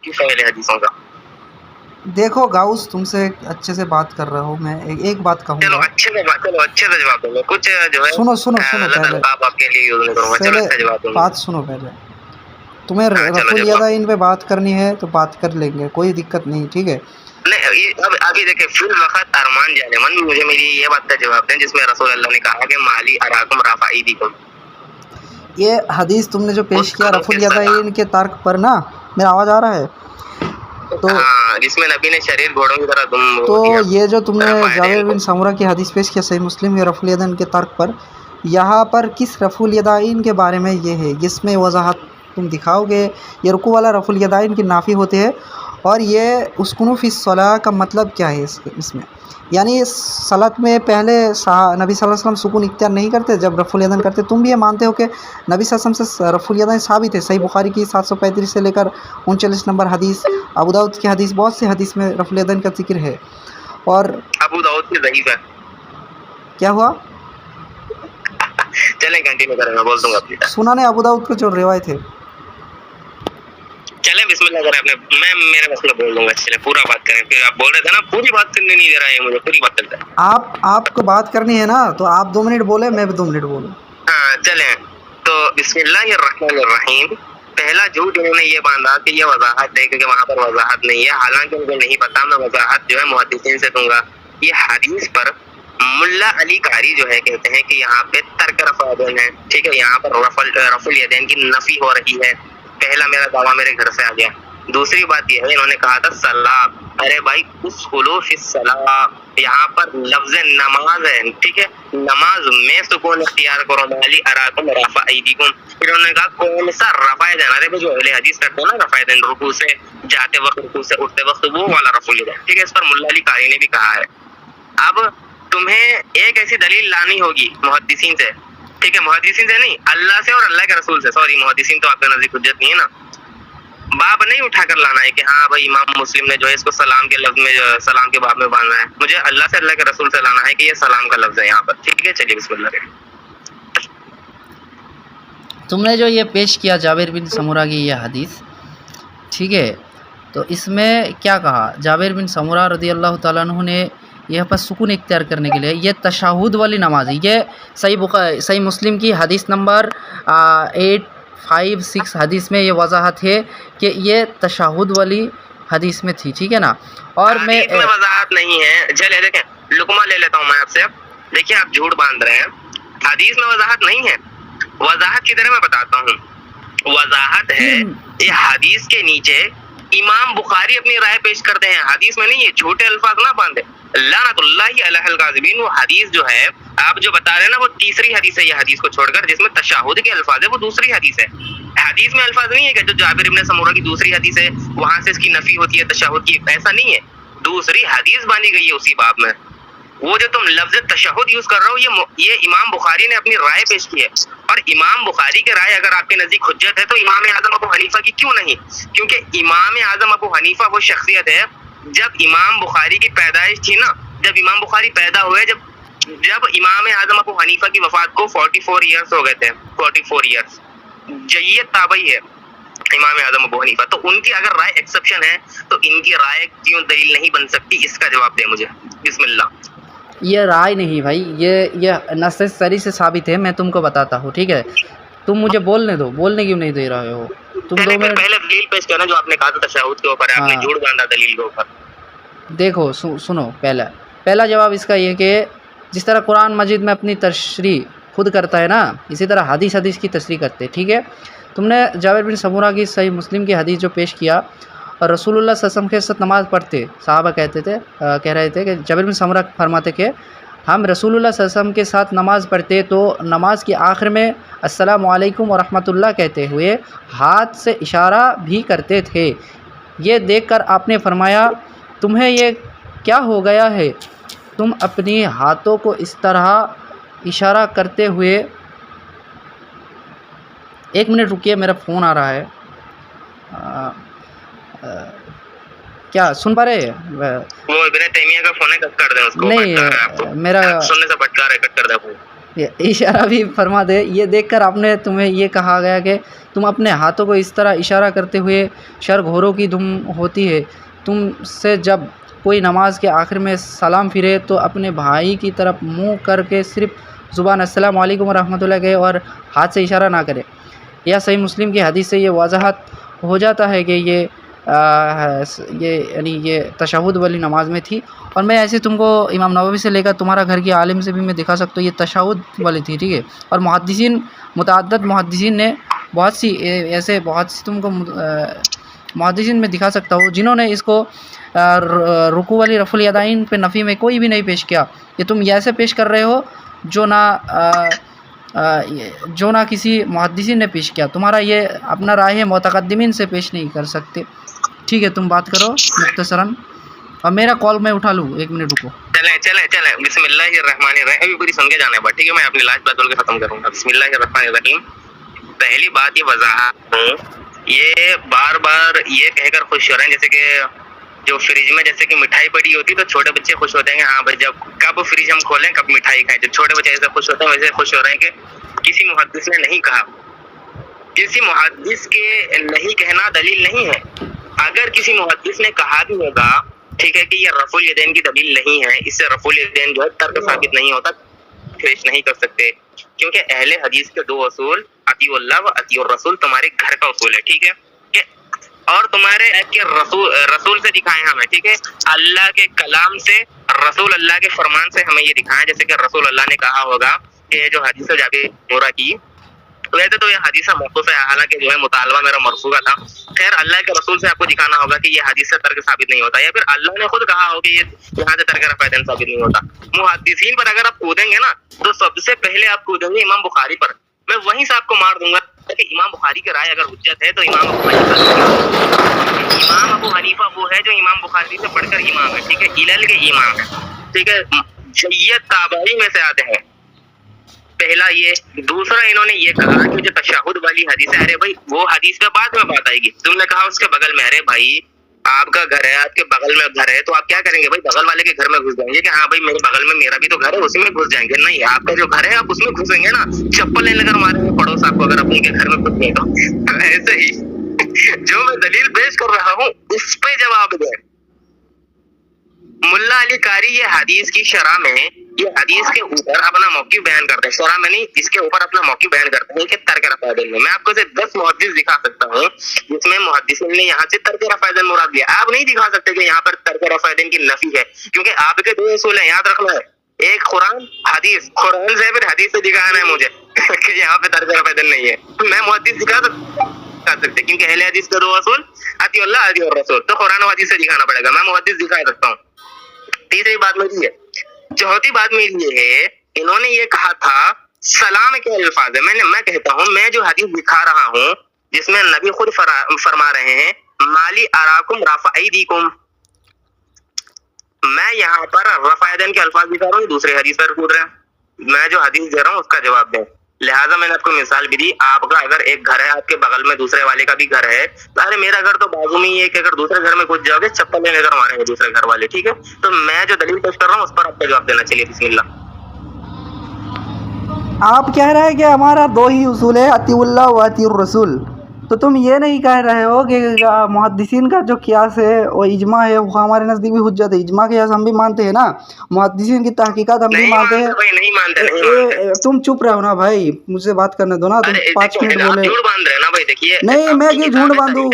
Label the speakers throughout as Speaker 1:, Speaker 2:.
Speaker 1: کیوں اہل حدیثوں کا؟
Speaker 2: دیکھو گاؤس، تم سے اچھے سے بات کر رہا ہوں میں، ایک بات کہوں
Speaker 1: چلو
Speaker 2: گا.
Speaker 1: اچھے سے جواب دوں گا، کچھ جو ہے
Speaker 2: سنو
Speaker 1: غلط
Speaker 2: پہلے،
Speaker 1: القاب آپ کے لیے یوز نہیں کروں گا. چلو اچھا جواب دوں گا.
Speaker 2: بات سنو پہلے. تمہیں
Speaker 1: ہاں
Speaker 2: رفع
Speaker 1: چلو جواب.
Speaker 2: الیدین پہ بات کرنی ہے تو بات کر لیں گے، کوئی دقت نہیں، ٹھیک ہے.
Speaker 1: نہیں اب ابھی دیکھیں فی الوقت ارمان جانے من مجھے میری یہ بات کا جواب دیں جس میں رسول اللہ نے کہا کہ مالی اراکم رافع ایدیکم.
Speaker 2: یہ حدیث تم نے جو پیش کیا رفع
Speaker 1: اس
Speaker 2: الیدین کے ترک پر نا، میرا آواز آ رہا ہے؟ تو
Speaker 1: ہاں جس میں نبی نے شریر گھوڑوں کی طرح تم
Speaker 2: تو
Speaker 1: دیا
Speaker 2: یہ جو تم نے
Speaker 1: رفع
Speaker 2: جابر
Speaker 1: یدین کو.
Speaker 2: بن سمرہ کی حدیث پیش کیا صحیح مسلم کے رفع الیدین کے ترک پر، یہاں پر کس رفع الیدین کے بارے میں یہ ہے جس میں وضاحت تم دکھاؤ گے؟ یہ رکوع والا رفع الیدین کی نافی ہوتے ہیں، اور یہ اسکنوا فی الصلاۃ کا مطلب کیا ہے اس میں؟ یعنی صلاۃ میں پہلے نبی صلی اللہ علیہ وسلم سکون اختیار نہیں کرتے جب رفع الیدین کرتے؟ تم بھی یہ مانتے ہو کہ نبی صلی اللہ علیہ وسلم سے رفع الیدین ثابت ہے، صحیح بخاری کی 735 سے لے کر 39 نمبر حدیث، ابو داؤد کی حدیث، بہت سی حدیث میں رفع الیدین کا ذکر ہے. اور
Speaker 1: ابو داؤد کی ضعیف ہے.
Speaker 2: کیا ہوا؟
Speaker 1: چلیں کنٹینیو کریں، میں بول دوں گا اپنی ٹائم.
Speaker 2: سنن ابو داؤد کو جو روایت ہے.
Speaker 1: چلیں بسم اللہ کریں اپنے، میں میرے مسئلہ بول دوں گا. چلیں پورا بات کریں. پھر آپ بول رہے تھے نا پوری بات کرنے نہیں دے رہا ہے مجھے، پوری بات کرتا ہے.
Speaker 2: آپ کو بات کرنی ہے نا تو آپ 2 منٹ بولے، میں بھی 2 منٹ بولوں.
Speaker 1: ہاں چلیں تو بسم اللہ الرحمن الرحیم. پہلا جھوٹ انہوں نے یہ باندھا کہ یہ وضاحت دے کہ وہاں پر وضاحت نہیں ہے، حالانکہ مجھے نہیں پتا، میں وضاحت جو ہے محدثین سے دوں گا. یہ حدیث پر ملا علی قاری جو ہے کہتے ہیں کہ یہاں پہ ترک رفع الیدین ہے، ٹھیک ہے، یہاں پر رفع الیدین کی نفی ہو رہی ہے. پہلا میرا دعویٰ میرے گھر سے آ گیا. دوسری بات یہ ہے انہوں نے کہا تھا سلام، ارے بھائی ادخلوا فی الصلاۃ، یہاں پر لفظ نماز ہے، ٹھیک ہے، نماز میں سکون اختیار کرو، مالی اراکم رافع ایدیکم. پھر انہوں نے کہا کون سا رفع الیدین؟ ارے جو اہل حدیث کرتے ہیں نا رفع الیدین، رکوع سے جاتے وقت، رکوع سے اٹھتے وقت، وہ والا رفع الیدین، ٹھیک ہے. اس پر ملا علی قاری نے بھی کہا ہے. اب تمہیں ایک ایسی دلیل لانی ہوگی محدثین سے، ٹھیک ہے، محدثین سے نہیں، اللہ سے اور اللہ کے رسول سے. سوری محدثین تو آپ کے نزدیک حجت نہیں ہے نا. باب نہیں اٹھا کر لانا ہے کہ ہاں بھائی امام مسلم نے جو ہے اس کو سلام کے لفظ میں سلام کے باب میں باندھنا ہے. مجھے اللہ سے اللہ کے رسول سے لانا ہے کہ یہ سلام کا لفظ ہے یہاں پر، ٹھیک ہے. چلیے بسم اللہ.
Speaker 2: تم نے جو یہ پیش کیا جابر بن سمرہ کی یہ حدیث، ٹھیک ہے، تو اس میں کیا کہا؟ جابر بن سمرہ رضی اللہ تعالیٰ عنہ نے یہاں پر سکون اختیار کرنے کے لیے یہ تشہد والی نماز ہے. یہ صحیح مسلم کی حدیث نمبر 856 حدیث میں یہ وضاحت ہے کہ یہ تشہد والی حدیث میں تھی، ٹھیک ہے نا. اور میں
Speaker 1: وضاحت نہیں ہے. چلے دیکھیں لقمہ لے لیتا ہوں میں آپ سے. دیکھیں آپ جھوٹ باندھ رہے ہیں، حدیث میں وضاحت نہیں ہے. وضاحت کی طرح میں بتاتا ہوں. وضاحت ہے یہ حدیث کے نیچے امام بخاری اپنی رائے پیش کرتے ہیں، حدیث میں نہیں ہے. جھوٹے الفاظ نہ باندھے. لعنت اللہ علی الکاذبین. وہ حدیث جو ہے آپ جو بتا رہے ہیں نا وہ تیسری حدیث ہے یہ حدیث کو چھوڑ کر، جس میں تشہد کے الفاظ ہے، وہ دوسری حدیث ہے. حدیث میں الفاظ نہیں ہے کہ جو جابر بن سمرہ کی دوسری حدیث ہے وہاں سے اس کی نفی ہوتی ہے تشہد کی، ایسا نہیں ہے. دوسری حدیث باندھی گئی ہے اسی باب میں. وہ جو تم لفظ تشہد یوز کر رہے ہو یہ امام بخاری نے اپنی رائے پیش کی ہے. اور امام بخاری کی رائے اگر آپ کے نزدیک حجت ہے تو امام اعظم ابو حنیفہ کی کیوں نہیں؟ کیونکہ امام اعظم ابو حنیفہ وہ شخصیت ہے، جب امام بخاری کی پیدائش تھی نا، جب امام بخاری پیدا ہوئے، جب امام اعظم ابو حنیفہ کی وفات کو 44 ایئرس ہو گئے تھے. 44 ایئرس جیت تابعی ہے امام اعظم ابو حنیفہ. تو ان کی اگر رائے ایکسپشن ہے تو ان کی رائے کیوں دلیل نہیں بن سکتی؟ اس کا جواب دیں مجھے. بسم اللہ.
Speaker 2: یہ رائے نہیں بھائی، یہ نص صریح سے ثابت ہے. میں تم کو بتاتا ہوں، ٹھیک ہے. تم مجھے بولنے دو، بولنے کیوں نہیں دے رہے ہو تم؟ 2 منٹ
Speaker 1: پہلے دلیل پیش کرنا جو آپ نے کہا تھا تشہد کے اوپر، آپ نے جھوٹ باندھا دلیل کے اوپر.
Speaker 2: دیکھو سنو، پہلا جواب اس کا یہ کہ جس طرح قرآن مجید میں اپنی تشریح خود کرتا ہے نا، اسی طرح حدیث کی تشریح کرتے، ٹھیک ہے. تم نے جابر بن سمرہ کی صحیح مسلم کی حدیث جو پیش کیا، اور رسول اللہ صلی اللہ علیہ وسلم کے ساتھ نماز پڑھتے صحابہ کہہ رہے تھے کہ جابر بن سمرہ فرماتے کہ ہم رسول اللہ صلی اللہ علیہ وسلم کے ساتھ نماز پڑھتے تو نماز کے آخر میں السلام علیکم ورحمۃ اللہ کہتے ہوئے ہاتھ سے اشارہ بھی کرتے تھے. یہ دیکھ کر آپ نے فرمایا تمہیں یہ کیا ہو گیا ہے؟ تم اپنی ہاتھوں کو اس طرح اشارہ کرتے ہوئے. 1 منٹ رکیے، میرا فون آ رہا ہے. کیا سن پا رہے؟
Speaker 1: وہ ابن تیمیہ کا فون ہے، کٹ کر دیں اس کو.
Speaker 2: نہیں، میرا
Speaker 1: سننے سے بٹکا رہے، کٹ کر دیں.
Speaker 2: یہ اشارہ بھی فرما دے. یہ دیکھ کر آپ نے تمہیں یہ کہا گیا کہ تم اپنے ہاتھوں کو اس طرح اشارہ کرتے ہوئے شر گھوروں کی دھم ہوتی ہے. تم سے جب کوئی نماز کے آخر میں سلام پھرے تو اپنے بھائی کی طرف منہ کر کے صرف زبان السلام علیکم ورحمۃ اللہ کہے اور ہاتھ سے اشارہ نہ کرے. یا صحیح مسلم کی حدیث سے یہ وضاحت ہو جاتا ہے کہ یہ یعنی یہ تشہد والی نماز میں تھی. اور میں ایسے تم کو امام نووی سے لے کر تمہارا گھر کی عالم سے بھی میں دکھا سکتا ہوں یہ تشہد والی تھی, ٹھیک ہے. اور محدثین, متعدد محدثین نے بہت سی ایسے بہت سی تم کو محدثین میں دکھا سکتا ہوں جنہوں نے اس کو رکوع والی رفع الیدین پہ نفی میں کوئی بھی نہیں پیش کیا. یہ تم ایسے پیش کر رہے ہو جو نہ کسی محدثین نے پیش کیا. تمہارا یہ اپنا رائے متقدمین سے پیش نہیں کر سکتے, ٹھیک ہے. تم بات کرو مختصراً اور میرا کال میں اٹھا لوں, 1 منٹ رکو.
Speaker 1: چلیں بسم اللہ الرحمن الرحیم. ابھی پوری سن کے جانے بعد, ٹھیک ہے. میں اپنی لاسٹ بات بول کے ختم کروں گا. بسم اللہ الرحمن الرحیم. پہلی بات یہ وضاحت ہوں, یہ بار بار یہ کہہ کر خوش ہو رہے ہیں جیسے کہ جو فریج میں جیسے کہ مٹھائی پڑی ہوتی تو چھوٹے بچے خوش ہوتے ہیں کہ ہاں بھائی جب کب فریج ہم کھولیں کب مٹھائی کھائیں. جب چھوٹے بچے ایسے خوش ہوتے ہیں ویسے خوش ہو رہے ہیں کہ کسی محدث نے نہیں کہا. کسی محدث کے نہیں کہنا دلیل نہیں ہے. اگر کسی محدث نے کہا بھی ہوگا ٹھیک ہے کہ یہ رفع الیدین کی دلیل نہیں ہے, اس سے رفع الیدین جو ہے ترک ثابت نہیں ہوتا, پیش نہیں کر سکتے. کیونکہ اہل حدیث کے 2 اصول اطیعوا اللہ و اطیعوا الرسول تمہارے گھر کا اصول ہے, ٹھیک ہے. اور تمہارے رسول سے دکھائیں ہمیں, ٹھیک ہے. اللہ کے کلام سے, رسول اللہ کے فرمان سے ہمیں یہ دکھائیں جیسے کہ رسول اللہ نے کہا ہوگا کہ یہ جو حدیث ہے جابر مرہ کی, ویسے تو یہ حدیث موقوف ہے حالانکہ جو ہے مطالبہ میرا مرفوع کا تھا. خیر اللہ کے رسول سے آپ کو دکھانا ہوگا کہ یہ حدیث سے ترک ثابت نہیں ہوتا, یا پھر اللہ نے خود کہا ہو کہ یہ یہاں سے ترک رفع الیدین ثابت نہیں ہوتا. محدثین پر اگر آپ کودیں گے نا تو سب سے پہلے آپ کودیں گے امام بخاری پر. میں وہیں سے آپ کو مار دوں گا کہ امام بخاری کی رائے اگر حجت ہے تو امام ابو حنیفہ وہ ہے جو امام بخاری سے پڑھ کر امام ہے, ٹھیک ہے. علل کے امام ہے, ٹھیک ہے. جید تابعی میں سے آتے ہیں. پہلا یہ. دوسرا انہوں نے یہ کہا کہ جو تشہد والی حدیث ہے, ارے بھائی وہ حدیث میں بعد میں بات آئے گی. تم نے کہا اس کے بغل میں, ارے بھائی آپ کا گھر ہے, آپ کے بغل میں گھر ہے تو آپ کیا کریں گے بھائی بغل والے کے گھر میں گھس جائیں گے کہ ہاں بھائی میرے بغل میں میرا بھی تو گھر ہے اسی میں گھس جائیں گے. نہیں, آپ کا جو گھر ہے آپ اس میں گھسیں گے نا. چپل لے کر ماریں گے پڑوس آپ کو اگر اپنے کے گھر میں گھس گئے تو. ایسے ہی جو میں دلیل پیش کر رہا ہوں اس پہ جواب دیں. ملا علی قاری یہ حدیث کی شرح میں یہ حدیث کے اوپر اپنا موقف بیان کرتے ہیں, شرح میں نہیں اس کے اوپر اپنا موقف بیان کرتے ہیں کہ ترک رفع الیدین میں. میں آپ کو صرف 10 محدث دکھا سکتا ہوں جس میں محدثین نے یہاں سے ترک رفع الیدین مراد لیا. آپ نہیں دکھا سکتے کہ یہاں پر ترک رفع الیدین کی نفی ہے, کیونکہ آپ کے 2 اصول ہیں, یاد رکھنا ہے. ایک قرآن حدیث, قرآن سے پھر حدیث سے دکھانا ہے مجھے کہ یہاں پہ ترک رفع الیدین نہیں ہے. میں محدث دکھا سکتے کیونکہ اہل حدیث کے 2 اصول اطیعوا اللہ اطیعوا الرسول, تو قرآن و حدیث سے دکھانا پڑے گا. میں محدث دکھا سکتا ہوں. تیسری بات میری ہے. چوتھی بات میری یہ ہے انہوں نے یہ کہا تھا سلام کے الفاظ ہے. میں کہتا ہوں میں جو حدیث دکھا رہا ہوں جس میں نبی خود فرما رہے ہیں مالی اراکم رفع ایدیکم, میں یہاں پر رفع الیدین کے الفاظ دکھا رہا ہوں, دوسرے حدیث پر کود رہے ہیں. میں جو حدیث دے رہا ہوں اس کا جواب دیں. لہٰذا میں نے آپ کو مثال بھی دی. آپ کا اگر ایک گھر ہے آپ کے بغل میں دوسرے والے کا بھی گھر ہے, ارے میرا گھر تو بازو میں ہی ہے کہ اگر دوسرے گھر میں گھس جاؤ گے چپل لے کر ماریں گے دوسرے گھر والے, ٹھیک ہے. تو میں جو دلیل پیش کر رہا ہوں اس پر آپ کو جواب دینا. چلیے بسم اللہ.
Speaker 2: آپ کہہ رہے ہیں کہ ہمارا 2 ہی اصول ہے اطیعوا اللہ و اطیعوا الرسول, تو تم یہ نہیں کہہ رہے ہو کہ محدثین کا جو قیاس ہے وہ اجماع ہے, وہ ہمارے نزدیک بھی حجت ہے. اجماع کے قیاس ہم بھی مانتے ہیں نا, محدثین کی تحقیقات ہم بھی مانتے ہیں.
Speaker 1: نہیں مانتے.
Speaker 2: تم چپ رہو نا بھائی, مجھے بات کرنے دو نا. تم 5 منٹ بولے.
Speaker 1: جھوٹ باندھ رہے ہیں نا بھائی. دیکھیے
Speaker 2: نہیں میں کیوں جھوٹ باندھوں,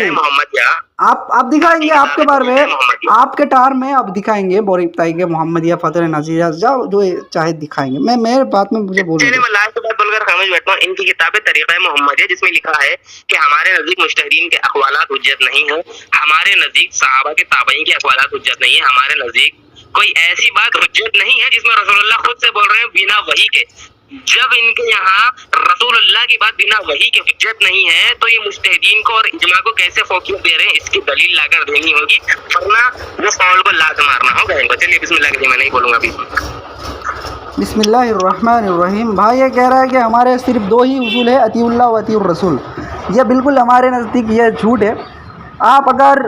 Speaker 2: آپ دکھائیں گے آپ کے بارے میں, آپ کے ٹار میں آپ دکھائیں گے بوری بتائی کے محمدیہ فتح نظیرہ جاؤ جو چاہے دکھائیں گے. میں میرے بات میں مجھے بولوں.
Speaker 1: میں لاسٹ بات بول کر خاموش بیٹھتا ہوں. ان کی کتاب طریقہ محمدیہ جس میں لکھا ہے کہ ہمارے نزدیک مجتہدین کے اقوالات حجت نہیں ہیں, ہمارے نزدیک صحابہ کے تابعین کے اقوالات حجت نہیں ہیں, ہمارے نزدیک کوئی ایسی بات حجت نہیں ہے جس میں رسول اللہ خود سے بول رہے ہیں بنا وحی کے. جب ان کے یہاں رسول اللہ کی بات بنا وحی کے حجت نہیں ہے تو یہ مجتہدین کو اور اجماع کو کیسے فوقیت دے رہے ہیں, اس کی دلیل لا کر دینی ہوگی, ورنہ وہ قول کو لازم مارنا ہوگا ان کو. چلیے بسم اللہ کے, میں نہیں بولوں گا ابھی.
Speaker 2: بسم اللہ الرحمن الرحیم. بھائی یہ کہہ رہا ہے کہ ہمارے صرف 2 ہی اصول ہے اطیعوا اللہ و اطیعوا الرسول. یہ بالکل ہمارے نزدیک یہ جھوٹ ہے.
Speaker 3: आप अगर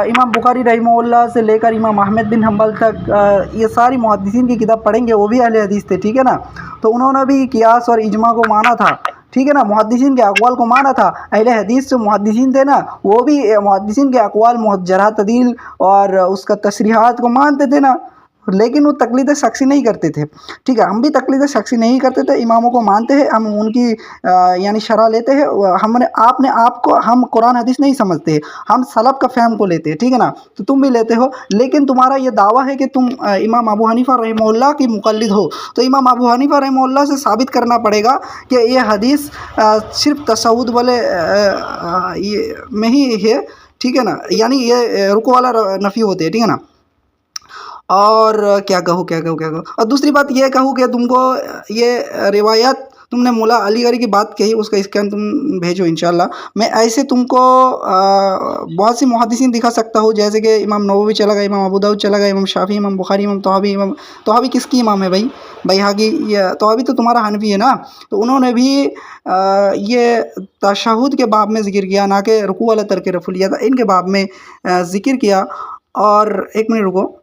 Speaker 3: इमाम बुखारी रहिमहुल्लाह से लेकर इमाम अहमद बिन हम्बल तक ये सारी मुहद्दिसीन की किताब पढ़ेंगे, वो भी अहले हदीस थे, ठीक है ना। तो उन्होंने भी कियास और इजमा को माना था, ठीक है ना, मुहद्दिसीन के अक़वाल को माना था। अहले हदीस जो मुहद्दिसीन थे ना, वो भी मुहद्दिसीन के अक़वाल, जरह तदील और उसका तशरीहात को मानते थे ना, लेकिन वो तकलीद शख्सी नहीं करते थे, ठीक है। हम भी तकलीद शख्सी नहीं करते थे, इमामों को मानते हैं, हम उनकी यानी शरह लेते हैं। हमने आपने आपको हम कुरान हदीस नहीं समझते, हम सलब का फ़हम को लेते हैं, ठीक है ना। तो तुम भी लेते हो, लेकिन तुम्हारा ये दावा है कि तुम इमाम अबू हनीफा रहमहुल्लाह की मुक़ल्लिद हो। तो इमाम अबू हनीफा रहमहुल्लाह से साबित करना पड़ेगा कि ये हदीस सिर्फ तशहुद वाले ये में ही है, ठीक है ना, यानी ये रुकू वाला नफ़ी होते हैं, ठीक है ना। और क्या कहूँ और दूसरी बात ये कहूँ कि तुमको ये रिवायत तुमने मुला अलीगढ़ी की बात कही, उसका स्कैन तुम भेजो इंशाल्लाह। मैं ऐसे तुमको बहुत सी मुहद्दिसीन दिखा सकता हूँ, जैसे कि इमाम नववी चला गया, इमाम अबू दाऊद चला गया, इमाम शाफी, इमाम बुखारी, इमाम तौहावी किसकी इमाम है भाई? बैहाकी, ये तौहावी तो तुम्हारा हनफी है ना। तो उन्होंने भी ये तशहुद के बाब में ज़िक्र किया, ना कि रुकू वाला तरक रफुल यद इनके बाब में ज़िक्र किया। और एक मिनट रुको,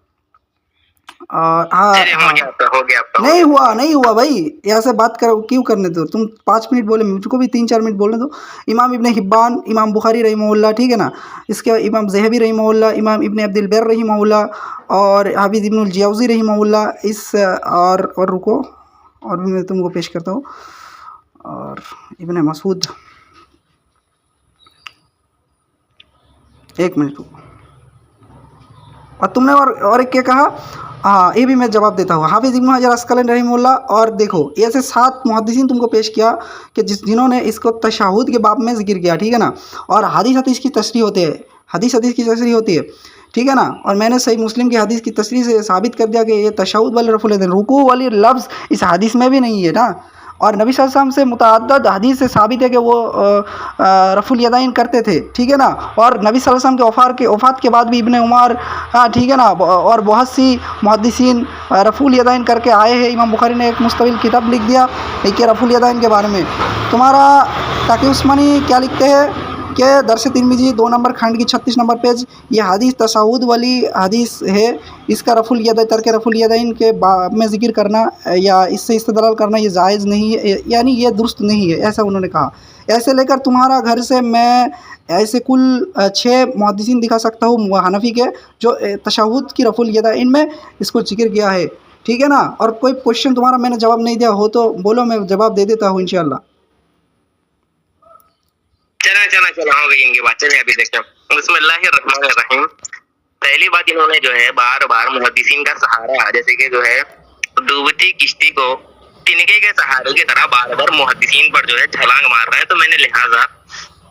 Speaker 3: हाँ
Speaker 1: हो गया आपका
Speaker 3: नहीं हुआ भाई, यहाँ से बात कर क्यों करने दो, तुम 5 मिनट बोले, मुझको भी 3-4 मिनट बोलने दो। इमाम इब्न हिब्बान, इमाम बुखारी रहिमहुल्लाह, ठीक है ना, इसके बाद इमाम ज़हबी रहिमहुल्लाह, इमाम इब्न अब्दुल बर रहिमहुल्लाह और हाफिज़ इब्नुल जौज़ी रहिमहुल्लाह। इस और रुको, और भी मैं तुमको पेश करता हूँ, और इब्न मसूद, एक मिनट रुको। और तुमने और एक क्या कहा, हाँ ये भी मैं जवाब देता हूँ। हाफिज़ इब्न हजर अस्क़लानी रहमहुल्लाह, और देखो ऐसे 7 मुहद्दिसीन तुमको पेश किया कि जिन्होंने इसको तशहुद के बाब में ज़िक्र किया, ठीक है ना। और हदीस की तशरीह होती है, हदीस की तशरीह होती है, ठीक है ना। और मैंने सही मुस्लिम की हदीस की तशरीह से साबित कर दिया कि ये तशहुद वाले रफ़ुल यदैन, रुकू वाली लफ्ज़ इस हदीस में भी नहीं है ना। और नबी सल्लल्लाहु अलैहि वसल्लम से मुतअद्दिद हदीस से साबित है कि वो रफ़ुल यदैन करते थे, ठीक है ना। और नबी सल्लल्लाहु अलैहि वसल्लम के वफ़ात के बाद भी इब्न उमर, ठीक है ना, और बहुत सी मुहद्दिसीन रफ़ुल यदैन करके आए हैं। इमाम बुखारी ने एक मुस्तविल किताब लिख दिया एक रफ़ुल यदैन के बारे में। तुम्हारा ताक़ी उस्मानी क्या लिखते हैं कि दरस तिरमिज़ी 2 नंबर खंड की 36 नंबर पेज, ये हदीस तशहुद वाली हदीस है, इसका रफ़ुल यदैन, तर्क रफ़ुल यदैन के बाब में ज़िक्र करना या इससे इस्तदलाल करना ये जायज़ नहीं है, यानी ये दुरुस्त नहीं है, ऐसा उन्होंने कहा। ऐसे लेकर तुम्हारा घर से मैं ऐसे कुल 6 मुहद्दिसीन दिखा सकता हूँ हनफी के, जो तशहुद की रफ़ुल यदैन में इसको ज़िक्र किया है, ठीक है ना। और कोई क्वेश्चन तुम्हारा मैंने जवाब नहीं दिया हो तो बोलो, मैं जवाब दे देता हूँ इंशाअल्लाह।
Speaker 1: चला हो गई इनकी बात। चलिए अभी देखते हैं, बिस्मिल्लाहिर्रहमानिर्रहीम। पहली बात, इन्होंने जो है बार बार मुहद्दिसीन का सहारा, जैसे कि जो है डूबती किश्ती को तिनके के सहारे की तरह बार बार मुहद्दिसीन पर जो है छलांग मार रहे हैं। तो मैंने लिहाजा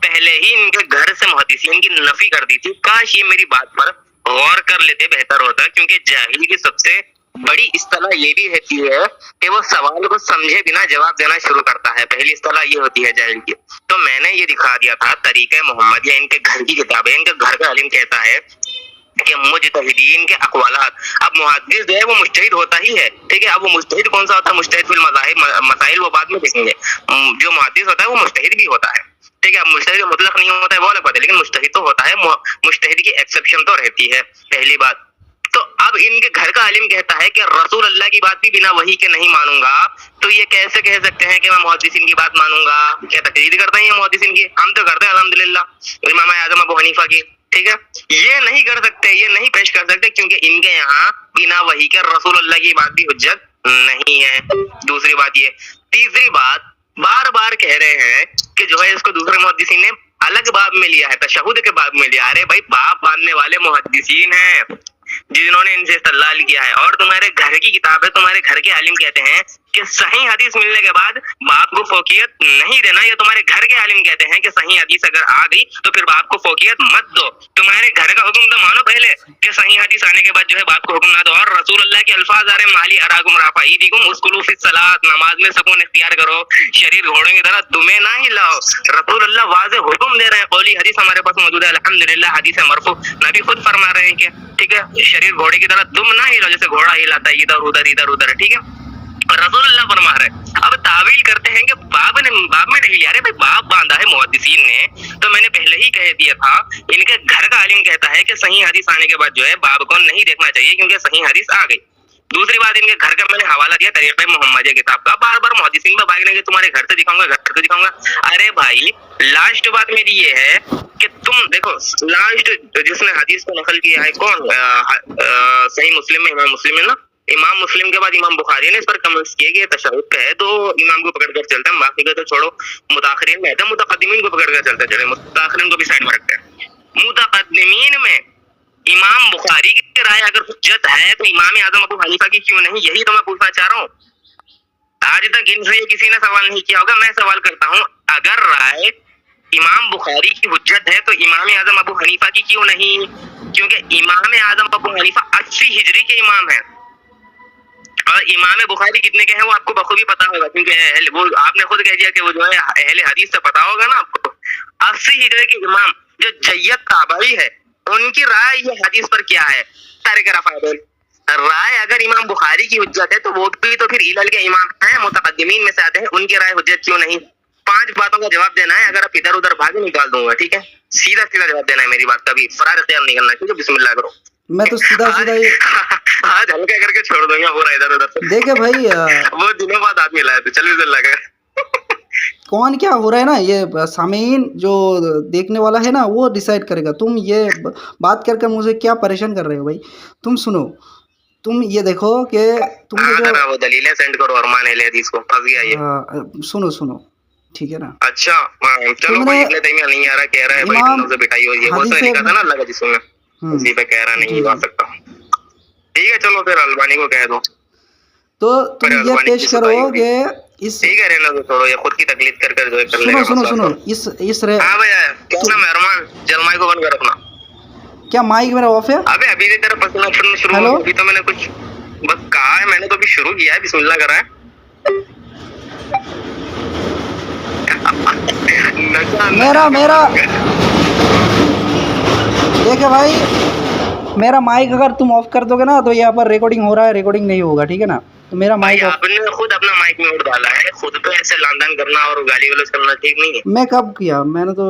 Speaker 1: पहले ही इनके घर से मुहद्दिसीन की नफी कर दी थी। काश ये मेरी बात पर गौर कर लेते, बेहतर होता, क्योंकि जाहिल की सबसे बड़ी इस्तिलाह ये भी रहती है कि वो सवाल को समझे बिना जवाब देना शुरू करता है। पहली इस्तिलाह ये होती है जाहिल की। तो मैंने ये दिखा दिया था तरीक़े मोहम्मद, या इनके घर की किताब है, इनके घर का इल्म कहता है कि मुजतहिदीन के अक़वालात। अब मुहद्दिस जो है वो मुजतहिद होता ही है, ठीक है। अब वो मुजतहिद कौन सा होता है? मुजतहिद फिल मज़ाहिब मसाइल, वो बाद में देखेंगे। जो मुहद्दिस होता है वो मुजतहिद भी होता है, ठीक है। अब मुजतहिद मुतलक नहीं होता है वो अलग बात है, लेकिन मुजतहिद तो होता है। मुजतहिद की एक्सेप्शन तो रहती है, पहली बात। तो अब इनके घर का आलिम कहता है कि रसूल अल्लाह की बात भी बिना वही के नहीं मानूंगा। तो ये कैसे कह सकते हैं कि मैं मुहद्दिसीन की बात मानूंगा? क्या तकलीद करते हैं ये मुहद्दिसीन की? हम तो करते हैं अल्हम्दुलिल्लाह इमाम आज़म अबू हनीफा की, ठीक है। ये नहीं कर सकते, ये नहीं पेश कर सकते, क्योंकि इनके यहाँ बिना वही के रसूल अल्लाह की बात भी हुज्जत नहीं है। दूसरी बात ये। तीसरी बात, बार बार कह रहे हैं कि जो है इसको दूसरे मुहद्दिसीन ने अलग बाब में लिया है, तशहुद के बाब में लिया। अरे भाई, बाप बांधने वाले मुहद्दिसीन हैं जिन्होंने इनसे इस्तदलाल किया है, और तुम्हारे घर की किताब है, तुम्हारे घर के आलिम कहते हैं कि सही हदीस मिलने के बाद बाप को फौकियत नहीं देना। या तुम्हारे घर के आलिम कहते हैं कि सही हदीस अगर आ गई तो फिर बाप को फौकियत मत दो। तुम्हारे घर का हुक्म तो मानो पहले कि सही हदीस आने के बाद जो है बाप को हुक्म ना दो। और रसूल अल्लाह के अल्फाज आ रहे, माली अराकुम राफाईदिकुम उस्कुलू फिस सलात, नमाज में सुकून इख्तियार करो, शरीर घोड़े की तरह दुमे ना हिलाओ। रसूल अल्लाह वाज़े हुक्म दे रहे हैं, कौली हदीस हमारे पास मौजूद है अल्हम्दुलिल्लाह, हदीस है मरफू, नबी खुद फरमा रहे हैं कि ठीक है, शरीर घोड़े की तरह दुम ना हिलाओ, जैसे घोड़ा हिलाता है इधर उधर, ठीक है। रसूलुल्लाह फरमा रहे हैं। अब तावील करते हैं कि बाब में नहीं लिया, अरे भाई बाब बांधा है मुहद्दिसीन ने, तो मैंने पहले ही कह दिया था, इनके घर का आलिम कहता है कि सही हदीस आने के बाद जो है बाब को नहीं देखना चाहिए क्योंकि सही हदीस आ गई। दूसरी बात, इनके घर का मैंने हवाला दिया तरीक़े मोहम्मदिया किताब का, बार बार मुहद्दिसीन में भागने के तुम्हारे घर से दिखाऊंगा, घर से दिखाऊंगा। अरे भाई लास्ट बात मेरी ये है कि तुम देखो, लास्ट जिसने हदीस को नकल किया है कौन, सही मुस्लिम में इमाम मुस्लिम है ना, इमाम मुस्लिम के बाद इमाम बुखारी ने इस पर कमेंट्स किए कि ये तशहुद पे है, तो इमाम को पकड़ कर चलते हैं, बाकी को तो छोड़ो, मुताखिरीन में है, मुतकद्दिमीन को पकड़ कर चलते चले, मुताखिरीन को भी साइड में रखते हैं। मुतकद्दिमीन में इमाम बुखारी की राय अगर हुज्जत है तो इमाम आजम अबू हनीफा की क्यों नहीं, यही तो मैं पूछना चाह रहा हूँ। आज तक इनसे किसी ने सवाल नहीं किया होगा, मैं सवाल करता हूँ, अगर राय इमाम बुखारी की हुज्जत है तो इमाम आजम अबू हनीफा की क्यों नहीं? क्योंकि इमाम आजम अबू हनीफा 80 हिजरी के इमाम है और इमाम बुखारी कितने के हैं वो आपको बखूबी पता होगा, क्योंकि वो आपने खुद कह दिया कि वो जो है अहले हदीस से पता होगा ना आपको। 80 हिजरी के इमाम जो जय्यद ताबई है, उनकी राय ये हदीस पर क्या है? तारिक रफ़ादल राय अगर इमाम बुखारी की हुज्जत है तो वो भी तो फिर इलल के इमाम हैं, मुतकद्दिमीन में से आते हैं, उनकी राय हुज्जत क्यों नहीं? 5 बातों का जवाब देना है, अगर आप इधर उधर भागे निकाल दूंगा, ठीक है? सीधा सीधा जवाब देना है मेरी बात का, भी फरार इख्तियार नहीं करना, ठीक है? बिस्मिल्लाह करो।
Speaker 3: मैं तो सीधा सीधा ही
Speaker 1: आज हल्का करके छोड़ दूंगा पूरा इधर उधर।
Speaker 3: देखे भाई
Speaker 1: वो दिनों बाद आदमी लाया तो चल बिस्मिल्लाह कर।
Speaker 3: कौन क्या हो रहा है ना, ये सामीन जो देखने वाला है ना वो डिसाइड करेगा। तुम ये बात कर कर मुझे क्या परेशान कर रहे हो भाई? तुम सुनो, तुम ये देखो कि तुमने जो
Speaker 1: वो दलीलें सेंड करो अरमान अहले हदीस को, फंस गया ये।
Speaker 3: सुनो सुनो, ठीक है ना?
Speaker 1: अच्छा चलो भाई, इतने तैयार नहीं आ रहा, कह रहा है भाई तुम से बिठाई हो, ये वो से लिखा था ना अल्लाह का जिस्म में, उसी पे कह रहा नहीं आ सकता। ठीक है चलो फिर अलबानी को कह दो।
Speaker 3: तो तुम ये पेश करो कि इस,
Speaker 1: ठीक है रहना दो, छोड़ो ये खुद की तकलीफ कर कर जो कर
Speaker 3: लेगा। सुनो सुनो इस
Speaker 1: हां भैया क्या नाम है अरमान? चल माइक को बंद कर अपना। क्या
Speaker 3: माइक मेरा ऑफ है?
Speaker 1: अबे अभी से तेरा पसीना छूटना शुरू हो, अभी तो मैंने कुछ बस कहा है, मैंने तो अभी शुरू किया है, बिस्मिल्लाह करा है।
Speaker 3: मेरा देखिए भाई, मेरा माइक अगर तुम ऑफ कर दोगे ना तो यहाँ पर रिकॉर्डिंग हो रहा है, रिकॉर्डिंग नहीं होगा, ठीक है ना? तो मेरा माइक
Speaker 1: आपने खुद अपना माइक म्यूट डाला है, खुद पे ऐसे लांदान करना और गाली गलौज करना ठीक नहीं है।
Speaker 3: मैं कब किया? मैंने तो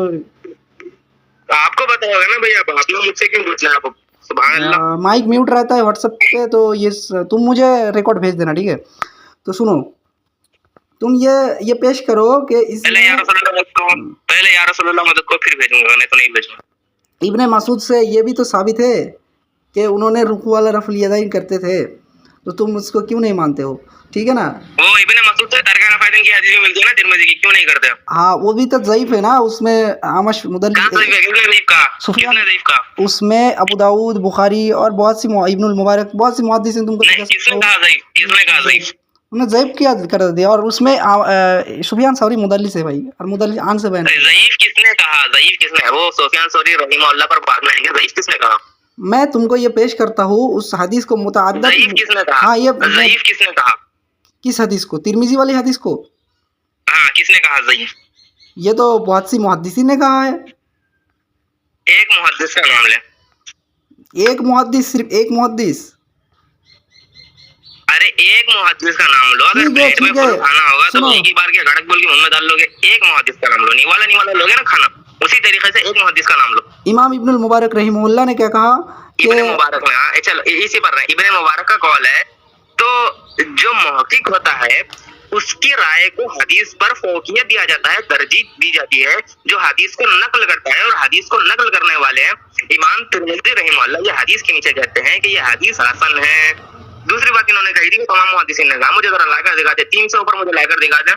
Speaker 1: आपको पता होगा ना भैया, आपने मुझसे क्यों पूछना है? आप सुभान अल्लाह,
Speaker 3: माइक म्यूट रहता है व्हाट्सएप पे, तो ये तुम मुझे रिकॉर्ड भेज देना, ठीक है? तो सुनो, तुम ये पेश करो कि
Speaker 1: पहले या रसूलुल्लाह मदद को फिर भेजूंगा, नहीं तो नहीं भेजूंगा।
Speaker 3: इब्ने मसूद से ये भी तो साबित है कि उन्होंने रुकू वाला रफ़ल यदैन करते थे, तो तुम उसको क्यों नहीं मानते हो? ठीक है ना?
Speaker 1: वो इब्ने मसूद से तरका रफ़ादन की हदीस मिलती है ना तिरमिज़ी की, क्यों नहीं करते?
Speaker 3: हाँ वो भी तो ज़ईफ़ है ना, उसमें आमश मुदल्लिस, उसमें अबू दाऊद, बुखारी और बहुत सी इब्नुल मुबारक, बहुत सी मुहद्दिस तुमको
Speaker 1: किसने कहा ज़ईफ़?
Speaker 3: उन्होंने ज़ईफ़ किया कर दिया, और उसमें सुफियान सौरी मुदल्लिस है भाई, और मुदल्लिस आन से बयान।
Speaker 1: ज़ईफ़ किसने कहा? ज़ईफ़ किसने? वो सुफियान सौरी रहमहुल्लाह पर बाद में आएंगे, ज़ईफ़ किसने कहा?
Speaker 3: मैं तुमको ये पेश करता हूँ उस हदीस को मुतअद्दिद।
Speaker 1: ज़ईफ़ किसने कहा?
Speaker 3: हाँ ये
Speaker 1: ज़ईफ़ किसने कहा?
Speaker 3: किस हदीस को? तिरमिज़ी वाली हदीस को।
Speaker 1: हाँ किसने कहा ज़ईफ़?
Speaker 3: ये तो बहुत सी मुहद्दिसीन ने कहा है।
Speaker 1: एक मुहद्दिस का नाम ले।
Speaker 3: एक मुहद्दिस, सिर्फ एक मुहद्दिस?
Speaker 1: अरे एक मुहद्दिस का नाम लो, अगर प्लेट में फुल खाना होगा तो एक ही बार के गड़क बोल के मुंह में डाल लोगे। एक मुहद्दिस का नाम लो, निवाला लोगे ना खाना, उसी तरीके से एक मुहद्दिस का नाम लो।
Speaker 3: इमाम इब्नुल मुबारक रहमहुल्लाह ने क्या कहा?
Speaker 1: इब्ने मुबारक ने, हाँ चलो इसी पर रहे, इब्ने मुबारक का कॉल है, तो जो मुहक्किक होता है उसकी राय को हदीस पर फौकियत दिया जाता है, तरजीह दी जाती है, जो हदीस को नकल करता है, और हदीस को नकल करने वाले इमाम तिरमिज़ी रहमहुल्लाह ये हदीस के नीचे कहते हैं कि ये हदीस हसन है। दूसरी बात इन्होंने कही थी कि तमाम मुहद्दिसीन ने कहा, मुझे जरा लाकर दिखा दे, 300 ऊपर मुझे लाकर दिखा दे।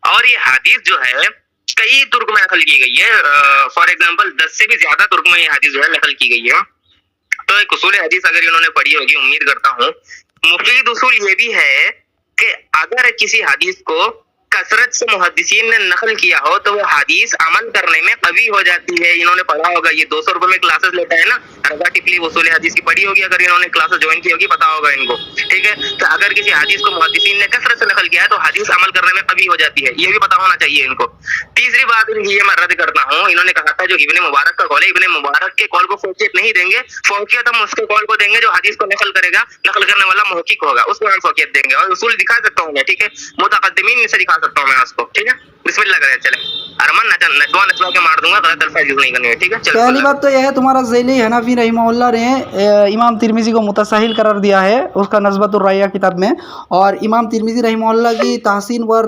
Speaker 1: और ये हदीस जो है कई तुर्क में नकल की गई है, फॉर एग्जांपल 10 से भी ज्यादा तुर्क में ये हदीस जो है नकल की गई है। तो एक उसूल हदीस अगर इन्होंने पढ़ी होगी, उम्मीद करता हूँ, मुफीद उसूल ये भी है कि अगर किसी हदीस को कसरत से मुहद्दिसीन ने नकल किया हो तो वो हदीस अमल करने में कवी हो जाती है। इन्होंने पढ़ा होगा, ये 200 रुपए में क्लासेस लेता है ना, रजा टिकली उसूल हदीस की पढ़ी होगी, अगर इन्होंने क्लासेस ज्वाइन की होगी पता होगा इनको, ठीक है। तो अगर किसी हदीस को मुहद्दिसीन ने कसरत से नकल किया है तो हदीस अमल करने में कवी हो जाती है, ये भी पता होना चाहिए इनको। तीसरी बात इनकी ये मैं रद्द करता हूँ, इन्होंने कहा था जो इब्ने मुबारक का कॉल है, इब्ने मुबारक के कॉल को फौकियत नहीं देंगे, फौकियत हम उसके कॉल को देंगे जो हदीस को नकल करेगा, नकल करने वाला मुहक्किक होगा, उसको हम फौकियत देंगे। और उसूल दिखा सकता हूँ मैं, ठीक है, मुतकद्दिमीन से दिखा सकता हूँ मैं उसको, ठीक है। बिस्मिल्लाह करें, चले। अरमान नचवा के मार दूंगा, गलत अल्फाज यूज नहीं करने हैं, ठीक है। चलो,
Speaker 3: पहली बात तो यह है, तुम्हारा ज़ैली हनफी रहिमहुल्लाह ने इमाम तिरमिज़ी को मुतसाहिल करार दिया है उसका नस्बतुर राया किताब में, और इमाम तिरमिज़ी रहिमहुल्लाह की तहसीन व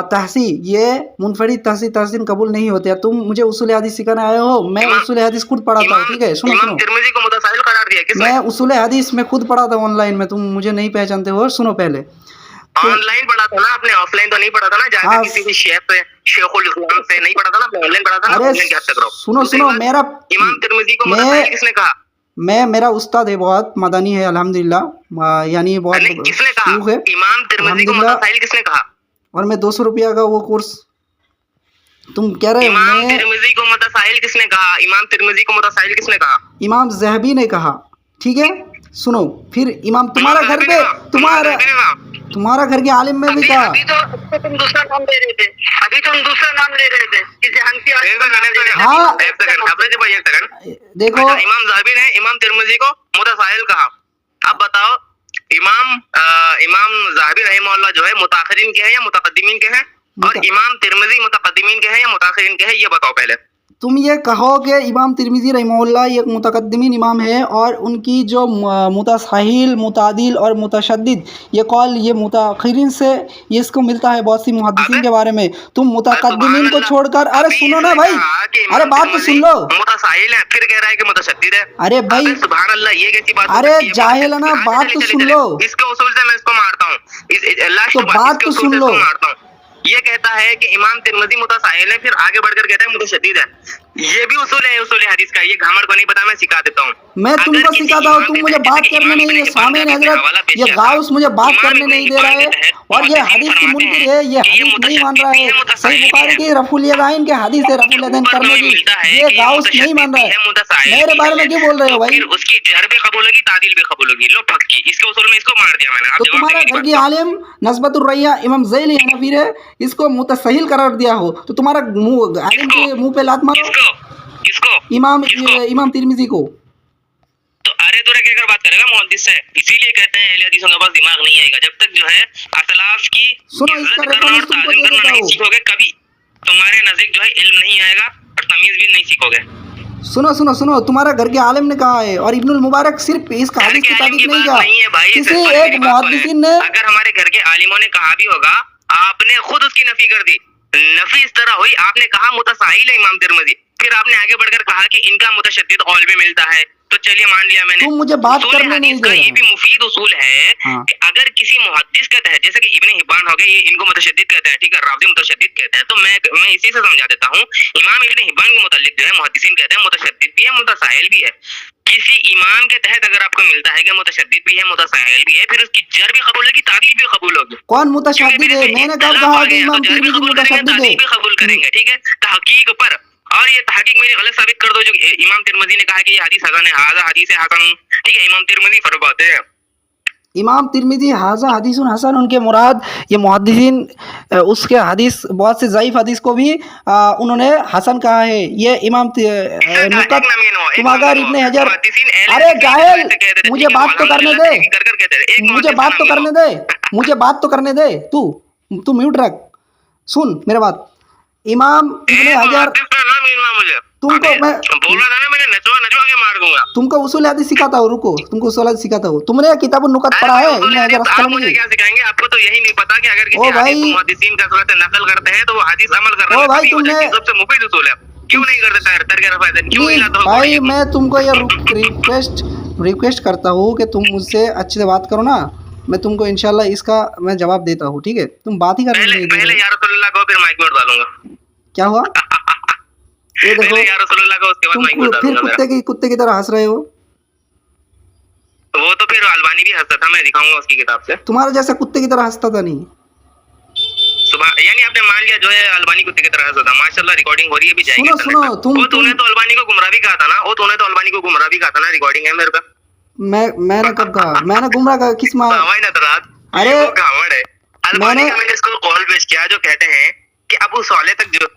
Speaker 3: तहसी ये मुनफरिद तहसीन कबूल नहीं होते हैं। तुम मुझे उसूल हदीस सिखाने आए हो, मैं उसूल हदीस खुद पढ़ाता हूँ, ठीक है। सुनो
Speaker 1: इमाम तिरमिज़ी को मुतसाहिल करार दिया किसने?
Speaker 3: मैं उसूल हदीस में खुद पढ़ाता हूँ ऑनलाइन में, तुम मुझे नहीं पहचानते हो। सुनो पहले,
Speaker 1: ऑनलाइन पढ़ा था ना आपने, ऑफलाइन तो नहीं पढ़ा था ना, जाकर किसी भी शेख से, शेखुल इस्लाम से नहीं पढ़ा था ना, ऑनलाइन पढ़ा था ना। ऑनलाइन क्या तक रहो।
Speaker 3: सुनो मेरा
Speaker 1: इमाम तिरमिज़ी को मुतसाहिल किसने कहा?
Speaker 3: मेरा उस्ताद है, बहुत मदनी है अल्हम्दुलिल्लाह, यानी बहुत
Speaker 1: किसने कहा?
Speaker 3: है
Speaker 1: इमाम तिरमिज़ी को मुतसाहिल किसने कहा?
Speaker 3: और मैं 200 रुपया का वो कोर्स, तुम कह रहे हो
Speaker 1: इमाम तिरमिज़ी को मुतसाहिल किसने कहा? इमाम तिरमिज़ी को मुतसाहिल किसने कहा?
Speaker 3: इमाम ज़हबी ने कहा, ठीक है। सुनो, फिर इमाम तुम्हारा घर पे तुम्हारा घर के आलिम में भी कहा।
Speaker 1: अभी तो तुम दूसरा नाम ले रहे थे, अभी तुम दूसरा नाम ले रहे थे किसी हनफी।
Speaker 3: हाँ,
Speaker 1: एक सेकंड
Speaker 3: देखो,
Speaker 1: इमाम ज़हबी ने इमाम तिरमिज़ी को मुतसाहिल कहा। अब बताओ इमाम ज़हबी रहमहुल्लाह जो है मुताखिरीन के हैं या मुतक़द्दिमीन के हैं, और इमाम तिरमिज़ी मुतक़द्दिमीन के हैं या मुताखिरीन के हैं, ये बताओ पहले।
Speaker 3: तुम ये कहो कि इमाम तिरमिज़ी रहमहुल्लाह एक मुतक़द्दिमीन इमाम है, और उनकी जो मुतसाहिल, मुतादिल और मुतशद्दिद ये कॉल ये मुताखिरीन से ये इसको मिलता है बहुत सी मुहद्दिसीन के बारे में। तुम मुतक़द्दिमीन को छोड़कर, अरे सुनो ना भाई, अरे बात तो सुन लो।
Speaker 1: मुतसाहिल है फिर कह रहा है कि मुतशद्दिद है।
Speaker 3: अरे भाई
Speaker 1: सुभान अल्लाह, ये कैसी बात?
Speaker 3: अरे जाहिल है ना, बात तो सुन लो।
Speaker 1: इसके उसूल से मैं इसको मारता हूँ,
Speaker 3: तो बात तो सुन लो।
Speaker 1: ये कहता है कि इमाम तिरमिज़ी मुतसाहिल है, फिर आगे बढ़कर कहता है मुतशद्दिद है। ये भी उसूल है, उसूल हदीस का। ये घमंड को नहीं पता, मैं सिखा देता हूँ।
Speaker 3: मैं तुमको सिखाता हूँ, तुम मुझे बात करने नहीं, ये सामने हजरत ये गाउस मुझे बात करने नहीं दे रहा है, और ये हदीस की मुनकिर है, ये हदीस नहीं मान रहा है। सही बुखारी की रफुल यदाइन के हदीस है, रफुल यदाइन करने की, ये गाउस नहीं मान रहा है। मेरे बारे में क्यों बोल रहे हो भाई?
Speaker 1: उसकी जर भी कबूल होगी, तादील भी कबूल होगी। लो फक्की, इसके उसूल में इसको मार दिया मैंने।
Speaker 3: तो तुम्हारा घर की आलिम नस्बतुर रैया इमाम ज़ैली हनफी है, इसको मुतसहिल करार दिया हो, तो तुम्हारा आलिम के मुंह पे लात मारो।
Speaker 1: किसको?
Speaker 3: इमाम तिरमिज़ी को।
Speaker 1: तो अरे तो क्या बात करेगा मुहद्दिस से? इसीलिए कहते हैं अहले हदीसों के पास दिमाग नहीं आएगा जब तक जो है असलाफ की इज्जत करना और ताज़ीम करना नहीं सीखोगे। कभी तुम्हारे नजदीक जो है इल्म नहीं आएगा और तमीज भी नहीं सीखोगे।
Speaker 3: सुनो, तुम्हारा घर के आलिम ने कहा है, और इब्नुल मुबारक सिर्फ इसका हदीस की तारीफ नहीं कहा, किसी एक मुहद्दिसीन ने।
Speaker 1: अगर हमारे घर के आलिमों ने कहा भी होगा, आपने खुद उसकी नफी कर दी। नफी इस तरह हुई, आपने कहा मुतसाहिल है इमाम तिरमिज़ी, फिर आपने आगे बढ़कर कहा कि इनका मुतशद्दिद कौल भी मिलता है, तो चलिए मान लिया मैंने।
Speaker 3: तुम मुझे बात करने नहीं दे रहे।
Speaker 1: ये भी मुफीद उसूल है कि अगर किसी मुहद्दिस कहते हैं, जैसे कि इब्ने हिब्बान हो गए, ये इनको मुतशद्दिद कहते हैं, ठीक है, राज़ी मुतशद्दिद कहते हैं, तो मैं इसी से समझा देता हूँ। इमाम इब्ने हिब्बान के मुतालिक जो है मुहद्दिसीन कहते हैं मुतशद्दिद भी है, मुतसाहिल भी है। किसी इमाम के तहत अगर आपको मिलता है कि मुतशद्दिद भी है, मुतसाहिल भी है, फिर उसकी जर भी कबूल होगी, तादील भी कबूल होगी।
Speaker 3: कौन मुतशद्दिद है? मैंने कब कहा कि इमाम तिरमिज़ी मुतशद्दिद है?
Speaker 1: भी कबूल करेंगे, ठीक है, तहकीक पर। और ये तहकीक मेरी गलत साबित कर दो जो इमाम तिरमिज़ी ने कहा कि ये हदीस हसन है, हाज़ा हदीस हसन, ठीक है, इमाम तिरमिज़ी फरमाते हैं
Speaker 3: इमाम तिरमिज़ी हाज़ा हदीसुन हसन, उनके मुराद ये मुहद्दिसीन उसके हदीस बहुत से ज़ईफ़ हदीस को भी उन्होंने हसन कहा है। ये इमाम नुकत तुम अगर इब्ने हजर, अरे जाहिल, मुझे बात तो करने दे, मुझे बात तो करने दे। तू म्यूट रख, सुन मेरे बात। इमाम इब्ने हजर, तुमको मैं
Speaker 1: बोल रहा था ना, मैंने नचवा के मार दूंगा।
Speaker 3: तुमको उसूल हदीस सिखाता हूँ, रुको, तुमको उसूल हदीस सिखाता हूँ। तुमने किताबुन नुकत पढ़ा है इब्ने हजर
Speaker 1: आप मुझे क्या सिखाएंगे? आपको तो यही नहीं पता कि अगर किसी हदीस को मुहद्दिसीन का सूरत नकल करते हैं तो वो हदीस अमल करना है।
Speaker 3: भाई तुमने
Speaker 1: सबसे मुफीद उसूल है, क्यों नहीं कर देता है तरक रफ़ायत? क्यों नहीं लाता?
Speaker 3: भाई मैं तुमको ये रिक्वेस्ट करता हूँ कि तुम मुझसे अच्छे से बात करो ना, मैं तुमको इंशाल्लाह इसका मैं जवाब देता हूँ, ठीक है? तुम बात ही करने नहीं दे।
Speaker 1: पहले या रसूलुल्लाह को, फिर माइक में डालूंगा।
Speaker 3: क्या हुआ? ये देखो,
Speaker 1: या रसूलुल्लाह को, उसके बाद माइक में डालूंगा।
Speaker 3: फिर कुत्ते की तरह हंस रहे हो।
Speaker 1: वो तो फिर अलबानी भी हंसता था, मैं दिखाऊंगा उसकी किताब से।
Speaker 3: तुम्हारा जैसा कुत्ते की तरह हंसता था नहीं।
Speaker 1: सुबह यानी आपने मान लिया जो है अलबानी कुत्ते की तरह था, माशाल्लाह रिकॉर्डिंग हो रही है, भी जाएगी।
Speaker 3: सुनो सुनो,
Speaker 1: वो तूने तो अलबानी को गुमराह भी कहा था ना, वो तूने तो अलबानी को गुमराह भी कहा था ना, रिकॉर्डिंग है मेरे पे।
Speaker 3: मैंने कब कहा? मैंने गुमराह कहा किस माँ?
Speaker 1: हवाई नजरात,
Speaker 3: अरे
Speaker 1: वो गावड़ है अलबानी का। मैंने इसको कॉल पेश किया जो कहते हैं कि अबू साले तक जो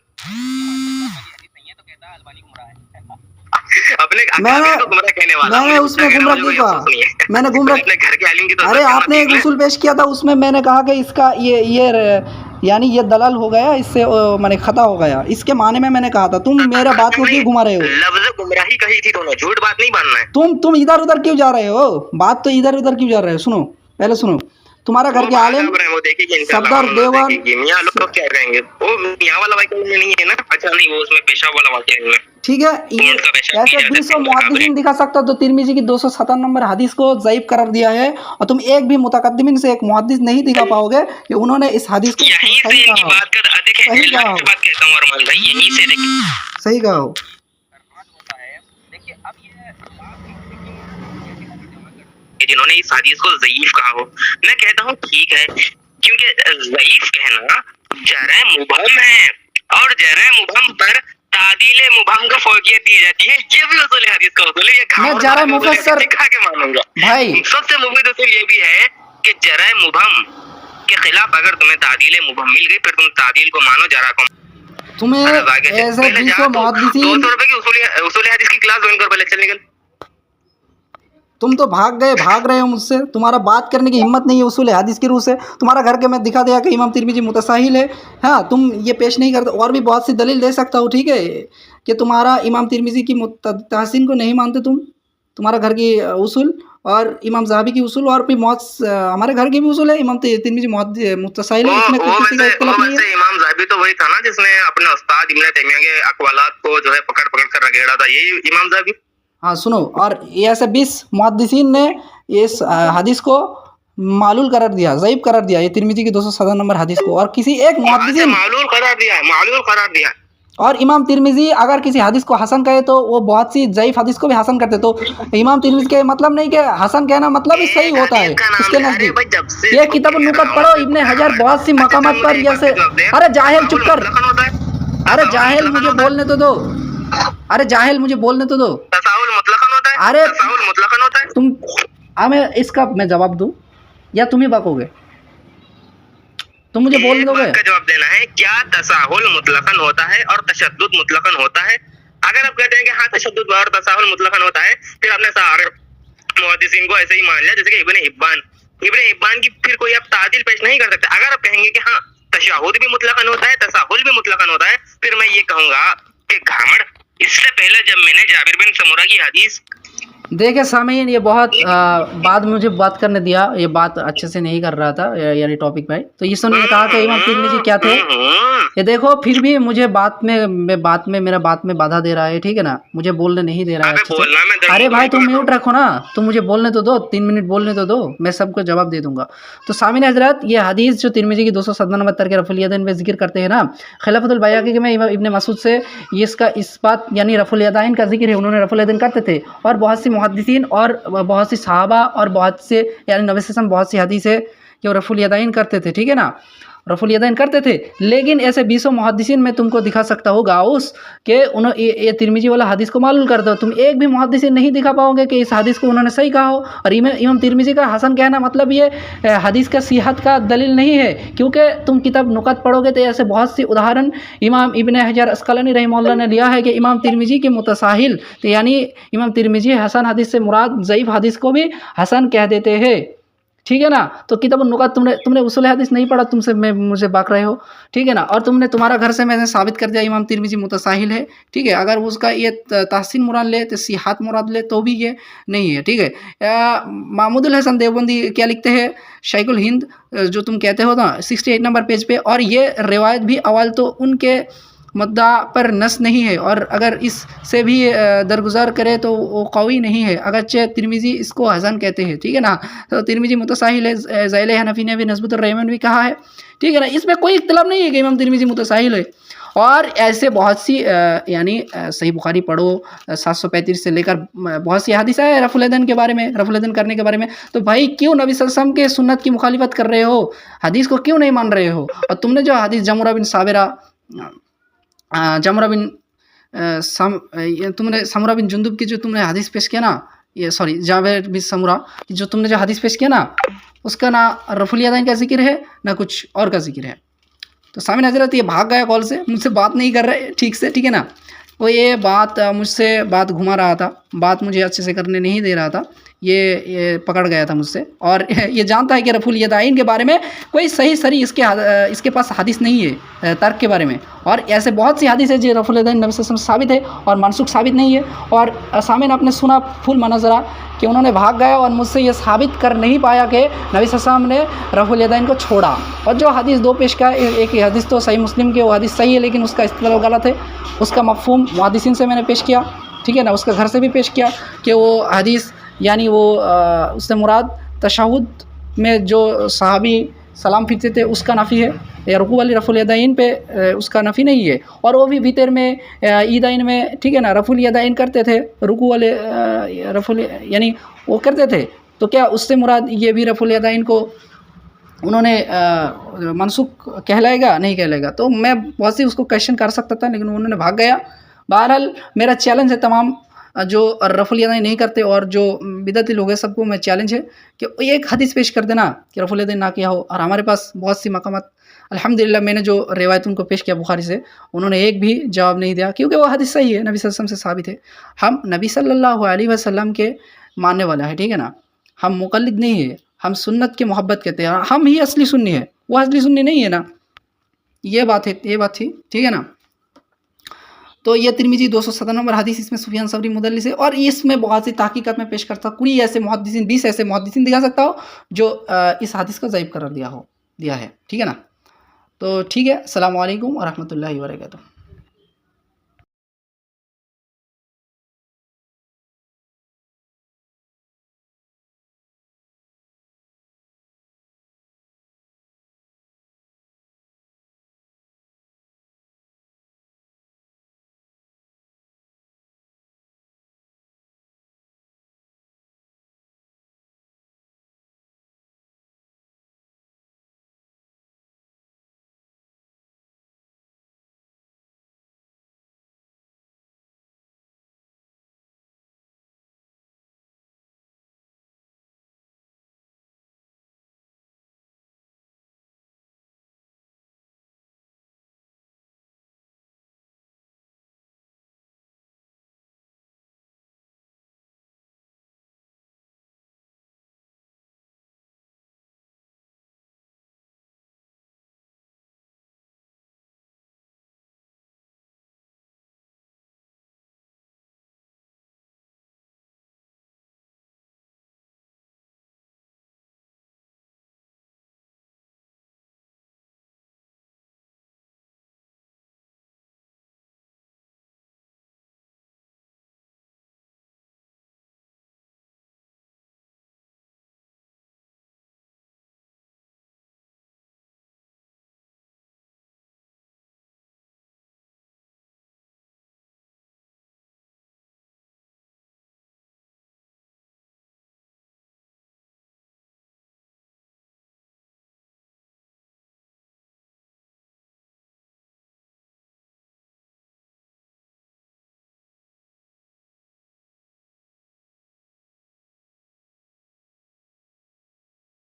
Speaker 1: अपने
Speaker 3: मैंने-
Speaker 1: को गुमराह कहने वाला,
Speaker 3: मैंने उसमें गुमराह क्यों कहा? मैंने गुमराह
Speaker 1: अपने घर के आलिम की तो
Speaker 3: अरे आपने एक उसूल पेश किया था, उसमें मैंने कहा कि इसका यानी ये दलाल हो गया, इससे मैंने खता हो गया, इसके माने में मैंने कहा था। तुम मेरा बात को क्यों घुमा रहे हो?
Speaker 1: लफ्ज़ गुमराही कही थी दोनों, झूठ बात नहीं मानना है।
Speaker 3: तुम इधर उधर क्यों जा रहे हो? बात तो इधर उधर क्यों जा रहे हो? सुनो, पहले सुनो, तुम्हारा घर के आलिम सफदर देवान
Speaker 1: मियां लोग क्या कहेंगे, वो मियां वाला वाक्य में नहीं है ना? अच्छा नहीं, वो उसमें पेशा वाला वाक्य है।
Speaker 3: ठीक है, ऐसे 200 मुहद्दिसीन दिखा सकता तो तिरमिजी की 257 नंबर हदीस को ज़ईफ करार दिया है, और तुम एक भी मुतकद्दिमीन से एक मुहद्दिस नहीं दिखा पाओगे कि उन्होंने इस हदीस को
Speaker 1: यहीं से
Speaker 3: सही
Speaker 1: इनकी
Speaker 3: कहा हो।
Speaker 1: बात कर, देखिए
Speaker 3: सही
Speaker 1: मैं
Speaker 3: कहा हो।
Speaker 1: बात कहता हूं अरमान भाई, यहीं से देखिए
Speaker 3: सही कहा हो।
Speaker 1: जिन्होंने इस हदीस को ज़ईफ कहा हो, मैं कहता हूँ ठीक है, क्योंकि ज़ईफ कहना जरह मुबहम है, और जरह मुबहम पर तादीले मुबहम को फौकियत दी जाती है। ये भी उसूल हदीस का उसूल है। ये
Speaker 3: मैं जरह मुफस्सर
Speaker 1: दिखा के मानूंगा
Speaker 3: भाई,
Speaker 1: सबसे मुफीद उसूल ये भी है कि जरह मुबहम के खिलाफ अगर तुम्हें तादीले मुबहम मिल गई, फिर तुम तादील को मानो, जरा को
Speaker 3: तुम्हें ऐसे 200 मुहद्दिसीन
Speaker 1: 200 रुपए की उसूल हदीस की क्लास ज्वाइन कर, पहले चल निकल।
Speaker 3: तुम तो भाग रहे हो मुझसे, तुम्हारा बात करने की हिम्मत नहीं है उसूल हदीस की रूह से। तुम्हारा घर के मैं दिखा दिया कि इमाम तिरमिजी मुतसाहिल है, हाँ तुम ये पेश नहीं करते। और भी बहुत सी दलील दे सकता हूँ, ठीक है, कि तुम्हारा इमाम तिरमिजी की तहसीन को नहीं मानते तुम, तुम्हारा घर की उसूल और इमाम ज़हाबी की उसूल, और भी हमारे घर की भी उसूल है, इमाम तिरमिजी मुतसाहिल है, इसमें किसी का इख्तिलाफ नहीं है।
Speaker 1: इमाम ज़हाबी तो वही था ना जिसने अपने उस्ताद इब्न तैमिया के अक़वालात को जो है पकड़ कर रगेड़ा था, यही इमाम ज़हाबी।
Speaker 3: हाँ सुनो, और ये ऐसे 20 मुहद्दिसीन ने इस हदीस को मालूल करार दिया, ज़ईफ करार दिया, ये तिरमिजी की 207 नंबर हदीस को, और किसी एक मुहद्दिसीन
Speaker 1: मालूल करार दिया।
Speaker 3: और इमाम तिरमिजी अगर किसी हदीस को हसन कहे तो वो बहुत सी ज़ईफ हदीस को भी हसन करते। तो इमाम तिरमिजी के मतलब नहीं कि हसन कहना मतलब ही सही होता है उसके नज़दीक। ये किताब नुकत पढ़ो, इब्ने हजर बहुत सी मकामात पर जैसे, अरे जाहिल चुप कर, अरे जाहिल मुझे बोलने तो दो, अरे जाहिल मुझे बोलने तो दो।
Speaker 1: तसाहुल मुतलकन होता है,
Speaker 3: अरे
Speaker 1: तसाहुल मुतलकन होता है।
Speaker 3: तुम हमें इसका मैं जवाब दूं या तुम ही बकोगे? तुम मुझे बोलने दोगे?
Speaker 1: का जवाब देना है, क्या तसाहुल मुतलकन होता है और तशद्दुद मुतलकन होता है? अगर आप कहते हैं कि हाँ तशद्दुद और तसाहुल मुतलकन होता है, फिर आपने सारे मुहद्दिसीन को ऐसे ही मान लिया जैसे कि इब्न हिब्बान की फिर कोई आप तादील पेश नहीं कर सकते। अगर आप कहेंगे कि हाँ तशहुद भी मुतलकन होता है, तसाहुल भी मुतलकन होता है, फिर मैं ये कहूंगा कि घामड़। इससे पहले जब मैंने जाबिर बिन समूरा की हदीस
Speaker 3: देखे सामीन, ये बहुत बाद में मुझे बात करने दिया, ये बात अच्छे से नहीं कर रहा था यानी टॉपिक भाई। तो ये सुनने कहा कि इमाम तिरमिजी क्या थे, ये देखो फिर भी मुझे बात में मेरा बात में बाधा दे रहा है, ठीक है ना, मुझे बोलने नहीं दे रहा है अच्छे से। अरे भाई तुम म्यूट रखो ना, तुम मुझे बोलने तो दो, 3 मिनट बोलने तो दो, मैं सबको जवाब दे दूंगा। तो सामीन हजरत, ये हदीस जो तिरमिजी की 257 नंबर तरक रफ़ुल यदैन में जिक्र करते हैं ना, खिलाफतुल बैयाक़ी में इब्न मसूद से ये इसका इस बात यानी रफ़ुल यदैन का जिक्र है, उन्होंने रफ़ुल यदैन करते थे, और बहुत सी मुहद्दिसीन और बहुत सी सहाबा और बहुत से यानी नबी सल्लल्लाहु अलैहि वसल्लम बहुत सी हदीस है कि वो रफ़ुल यदैन करते थे, ठीक है ना, रफ़ुल यदैन करते थे। लेकिन ऐसे 20 मुहद्दिसीन में तुमको दिखा सकता हूँ गाउस कि उन्होंने ये तिरमिजी वाला हदीस को मालूल कर दो, तुम एक भी मुहद्दिसीन नहीं दिखा पाओगे कि इस हदीस को उन्होंने सही कहा हो। और इमाम तिरमिजी का हसन कहना मतलब ये हदीस का सिहत का दलील नहीं है, क्योंकि तुम किताब नुकत पढ़ोगे तो ऐसे बहुत सी उदाहरण इमाम इब्न हजर अस्क़लानी रहमहुल्लाह ने लिया है कि इमाम तिरमिजी के मुतसाहिल, तो यानी इमाम तिरमिजी हसन हदीस से मुराद ज़ईफ़ हदीस को भी हसन कह देते हैं, ठीक है ना। तो किताब नुकत तुमने उसूल हदीस नहीं पढ़ा, तुमसे मुझे बाक रहे हो, ठीक है ना। और तुमने तुम्हारा घर से मैंने साबित कर दिया इमाम तिरमिजी मुतसाहिल है, ठीक है। अगर उसका ये तहसीन मुराद ले तो सिहात मुराद ले तो भी ये नहीं है, ठीक है। महमूदुल हसन देवबंदी क्या लिखते हैं, शाइकुल हिंद जो तुम कहते हो ना 68 नंबर पेज पे, और ये रिवायत भी अव्वल तो उनके मुद्दा पर नस नहीं है, और अगर इससे भी दरगुजार करे तो वो कवी नहीं है, अगरचे तिरमिजी इसको हसन कहते हैं, ठीक है ना। तो तिरमिजी मुतसाहिल है, ज़ैल हनफी ने भी नस्बतुर रहमान भी कहा है, ठीक है ना। इसमें कोई इख्तिलाफ नहीं है कि इमाम तिरमिजी मुतसाहिल है।
Speaker 2: اور ایسے بہت سی یعنی صحیح بخاری پڑھو 735 سے لے کر بہت سی حدیث ہے رفع الیدین کے بارے میں، رفع الیدین کرنے کے بارے میں. تو بھائی کیوں نبی صلی اللہ علیہ وسلم کے سنت کی مخالفت کر رہے ہو؟ حدیث کو کیوں نہیں مان رہے ہو؟ اور تم نے جو حدیث جمرہ بن سمرہ بن جندب کی جو تم نے حدیث پیش کیا نا، یہ سوری جابر بن سمرہ کی جو تم نے جو حدیث پیش کیا نا، اس کا نہ رفع الیدین کا ذکر ہے نہ کچھ اور کا ذکر ہے. تو سامعین حضرت یہ بھاگ گیا کال سے، مجھ سے بات نہیں کر رہے ٹھیک سے، ٹھیک ہے نا. وہ یہ بات مجھ سے بات گھما رہا تھا، بات مجھے اچھے سے کرنے نہیں دے رہا تھا، یہ پکڑ گیا تھا مجھ سے، اور یہ جانتا ہے کہ رفع الیدین کے بارے میں کوئی صحیح سری اس کے پاس حدیث نہیں ہے ترک کے بارے میں. اور ایسے بہت سی حدیث ہے جو رفع الیدین نبی صلی اللہ علیہ وسلم ثابت ہے اور منسوخ ثابت نہیں ہے. اور سامعین آپ نے سنا پھول مناظرہ کہ انہوں نے بھاگ گیا اور مجھ سے یہ ثابت کر نہیں پایا کہ نبی صلی اللہ علیہ وسلم نے رفع الیدین کو چھوڑا. اور جو حدیث دو پیش کا ایک حدیث تو صحیح مسلم کی، وہ حدیث صحیح ہے لیکن اس کا استدلال غلط ہے، اس کا مفہوم محدثین سے میں نے پیش کیا، ٹھیک ہے نا، اس کا گھر سے بھی پیش کیا کہ وہ حدیث یعنی وہ اس سے مراد تشہد میں جو صحابی سلام پھیرتے تھے اس کا نفی ہے، یا رکوع والی رفع الیدین پہ اس کا نفی نہیں ہے. اور وہ بھی وطر میں عیدین میں ٹھیک ہے نا رفع الیدین کرتے تھے، رکوع والے یعنی وہ کرتے تھے. تو کیا اس سے مراد یہ بھی رفع الیدین کو انہوں نے منسوخ کہلائے گا؟ نہیں کہلائے گا. تو میں بہت سی اس کو کویشچن کر سکتا تھا لیکن انہوں نے بھاگ گیا. بہرحال میرا چیلنج ہے تمام جو رفع الیدین نہیں کرتے اور جو بدعتی لوگ ہیں، سب کو میں چیلنج ہے کہ ایک حدیث پیش کر دینا کہ رفع الیدین نہ کیا ہو. اور ہمارے پاس بہت سی مقامات الحمدللہ میں نے جو روایت ان کو پیش کیا بخاری سے، انہوں نے ایک بھی جواب نہیں دیا کیونکہ وہ حدیث صحیح ہے، نبی صلی اللہ علیہ وسلم سے ثابت ہے. ہم نبی صلی اللہ علیہ وسلم کے ماننے والا ہے، ٹھیک ہے نا، ہم مقلد نہیں ہے، ہم سنت کے محبت کہتے ہیں، ہم ہی اصلی سنی ہے، وہ اصلی سنی نہیں ہے نا. یہ بات تھی ٹھیک ہے نا. تو یہ ترمذی 207 نمبر حدیث، اس میں سفیان ثوری مدلس ہے، اور اس میں بہت سی تحقیقات میں پیش کرتا ہوں. کوئی ایسے محدثین 20 ایسے محدثین دکھا سکتا ہو جو اس حدیث کا ضعیف قرار دیا ہے، ٹھیک ہے نا. تو ٹھیک ہے، السلام علیکم ورحمۃ اللہ وبرکاتہ.